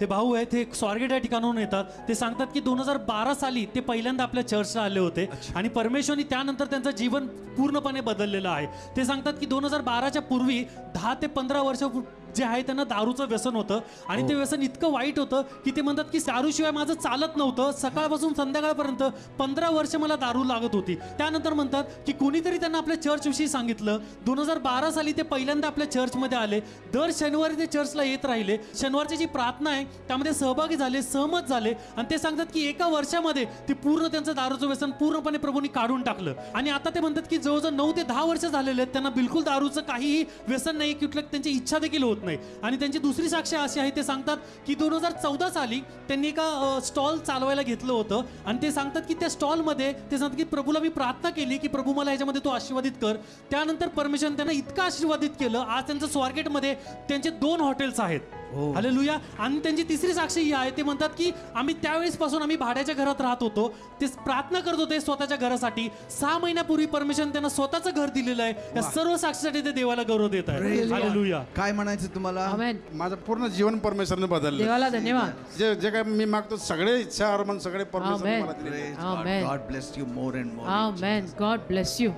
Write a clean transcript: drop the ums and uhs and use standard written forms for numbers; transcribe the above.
ते भाऊ आहेत, ते स्वारगेट या ठिकाणाहून येतात. ते सांगतात की 2012 साली ते पहिल्यांदा आपल्या चर्चला आले होते आणि परमेश्वरनी त्यानंतर त्यांचं जीवन पूर्णपणे बदललेलं आहे. ते सांगतात की 2012च्या पूर्वी 10 ते 15 वर्ष जे आहे त्यांना दारूचं व्यसन होतं आणि ते व्यसन इतकं वाईट होतं की ते म्हणतात की दारूशिवाय माझं चालत नव्हतं. सकाळपासून संध्याकाळपर्यंत 15 वर्ष मला दारू लागत होती. त्यानंतर म्हणतात की कोणीतरी त्यांना आपल्या चर्चविषयी सांगितलं. 2012 साली ते पहिल्यांदा आपल्या चर्चमध्ये आले. दर शनिवारी ते चर्चला येत राहिले. शनिवारची जी प्रार्थना आहे त्यामध्ये सहभागी झाले, सहमत झाले आणि ते सांगतात की एका वर्षामध्ये ते पूर्ण त्यांचं दारूचं व्यसन पूर्णपणे प्रभूंनी काढून टाकलं. आणि आता ते म्हणतात की जवळजवळ 9 ते 10 वर्ष झालेले आहेत, त्यांना बिलकुल दारूचं काहीही व्यसन नाही, कुठलं त्यांची इच्छा देखील होत नाही. आणि त्यांची दुसरी साक्ष अशी आहे, ते सांगतात की 2014 साली त्यांनी एका स्टॉल चालवायला घेतलं होतं आणि ते सांगतात की त्या स्टॉलमध्ये ते सांगतात की प्रभूला मी प्रार्थना केली की प्रभू मला याच्यामध्ये तो आशीर्वादित कर. त्यानंतर परमेश्वराने त्यांना इतकं आशीर्वादित केलं. आज त्यांचं स्वारगेटमध्ये त्यांचे 2 हॉटेल्स आहेत. हालेलुया. आणि त्यांची तिसरी साक्षी ही आहे, ते म्हणतात की आम्ही त्यावेळेस पासून आम्ही भाड्याच्या घरात राहत होतो. ते प्रार्थना करत होते स्वतःच्या घरासाठी. 6 महिन्यापूर्वी परमेश्वराने त्यांना स्वतःचं घर दिलेलं आहे. या सर्व साक्षीसाठी ते देवाला गौरव देत आहेत. हालेलुया. काय म्हणायचं तुम्हाला? माझं पूर्ण जीवन परमेश्वरने बदललं. देवाला धन्यवाद. जे जे काय मी मागतो सगळे इच्छा अरमान सगळे परमेश्वरने मला दिले. Amen. God bless you more and more. Amen. God bless you.